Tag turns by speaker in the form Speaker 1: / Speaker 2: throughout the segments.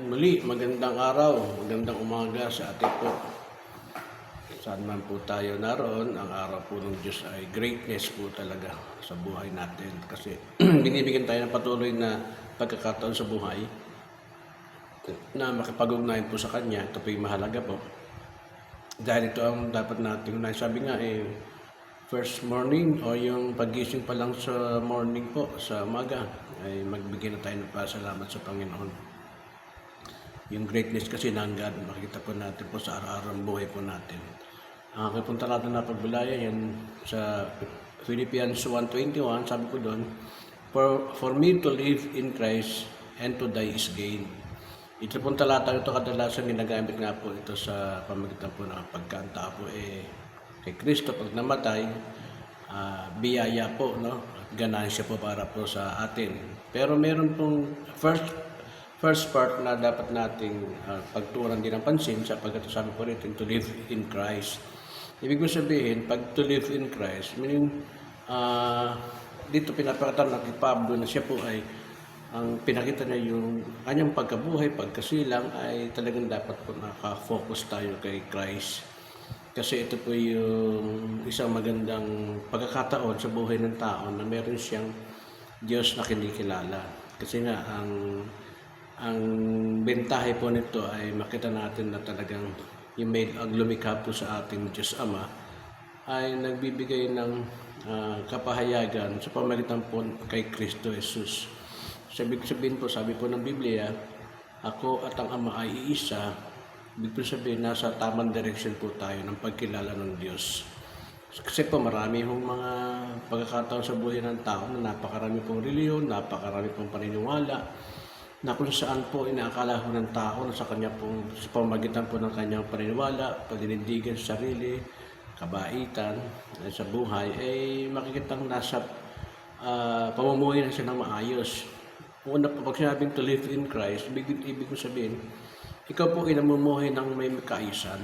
Speaker 1: Muli, magandang araw, magandang umaga sa atin po. Saan man po tayo naroon, ang araw po ng Diyos ay greatness po talaga sa buhay natin. Kasi binibigyan tayo ng patuloy na pagkakataon sa buhay na makipag-ugnayan po sa Kanya. Ito po yung mahalaga po. Dahil ito ang dapat natin unahin. Sabi nga first morning o yung pagising pa lang sa morning po, sa umaga, ay magbigay na tayo ng pasalamat sa Panginoon. Yung greatness kasi ng God, makikita po natin po sa araw-araw buhay po natin. Ang aking punta natin na pagbulaya yan sa Philippians 1:21, sabi ko doon, For me to live in Christ and to die is gain. Ito pong talata ito kadalasan ginagamit nga po ito sa pamagitan po ng pagkanta po kay Kristo pag namatay, biyaya po, no? Ganansya po para po sa atin. Pero meron pong first part na dapat nating pagtuunan din ng pansin sapagkat sabi po rin to live in Christ. Ibig ko sabihin, pag to live in Christ, meaning dito pinapakita na kay Pablo na siya po ay ang pinakita niya yung kanyang pagkabuhay, pagkasilang ay talagang dapat po nakafocus tayo kay Christ. Kasi ito po yung isang magandang pagkakataon sa buhay ng tao na meron siyang Diyos na kinikilala. Kasi nga ang bentahe po nito ay makita natin na talagang yung lumikha po sa ating Diyos Ama ay nagbibigay ng kapahayagan sa pamagitan po kay Kristo Jesus. Sabihin po, sabi po ng Biblia, ako at ang Ama ay iisa. Ibig po sabihin, nasa tamang direction po tayo ng pagkilala ng Diyos. Kasi po marami hong mga pagkakataon sa buhay ng tao na napakarami pong reliyon, napakarami pong paniniwala, na kung saan po inaakala ho ng tao na sa kanya pong sa pamamagitan po ng kanyang paniniwala, pagdinindigan sa sarili, kabaitan sa buhay, ay makikitang nasa pamumuhay na siya ng maayos. Una po, pag sinabing to live in Christ, ibig ko sabihin, ikaw po inamumuhay ng may kaayusan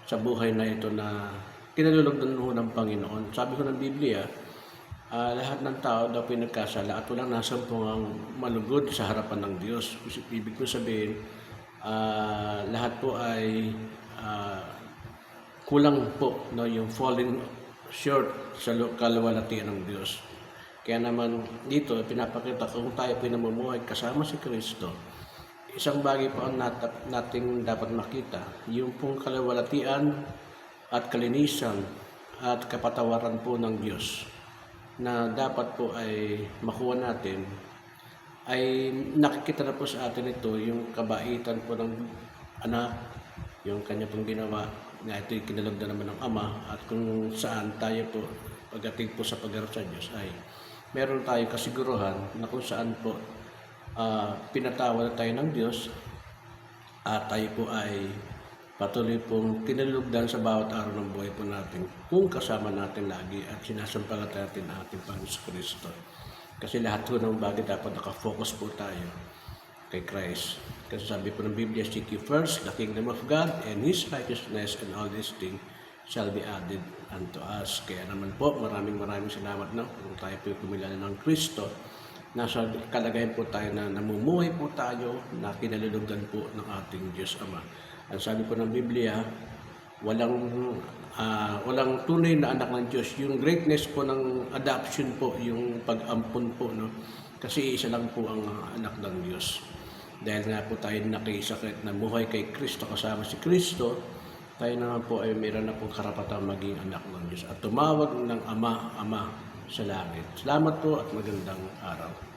Speaker 1: sa buhay na ito na kinalulugdan ho ng Panginoon. Sabi ko ng Biblia, lahat ng tao daw pinagkasala at walang nasampungang malugod sa harapan ng Diyos. Ibig ko sabihin, lahat po ay kulang po, no, yung falling short sa kaluwalhatian ng Diyos. Kaya naman dito pinapakita kung tayo pinamumuhay kasama si Kristo, isang bagay po ang nating dapat makita, yung pong kaluwalhatian at kalinisan at kapatawaran po ng Diyos na dapat po ay makuha natin, ay nakikita na po sa atin ito yung kabaitan po ng anak, yung kanya pong ginawa na ito'y kinalagdan naman ng Ama, at kung saan tayo po pagdating po sa pagharap sa Diyos ay meron tayong kasiguruhan na kung saan po pinatawad tayo ng Diyos at tayo po ay patuloy pong kinalugdan sa bawat araw ng buhay po natin kung kasama natin lagi at sinasampalataya natin ang ating Panginoon Kristo. Kasi lahat po ng bagay dapat nakafocus po tayo kay Christ. Kasi sabi po ng Biblia, seek ye first the kingdom of God and His righteousness, and all these things shall be added unto us. Kaya naman po, maraming salamat na kung tayo po kumilala ng Kristo. Nasa kalagayan po tayo na namumuhay po tayo na kinalulugdan po ng ating Diyos Ama. Ang sabi po ng Biblia, walang tunay na anak ng Diyos. Yung greatness po ng adoption po, yung pag-ampun po, no? Kasi isa lang po ang anak ng Diyos. Dahil nga po tayo nakisakit na buhay kay Kristo, kasama si Kristo, tayo naman po ay mayroon na pong karapatang maging anak ng Diyos at tumawag ng Ama sa langit. Salamat po at magandang araw.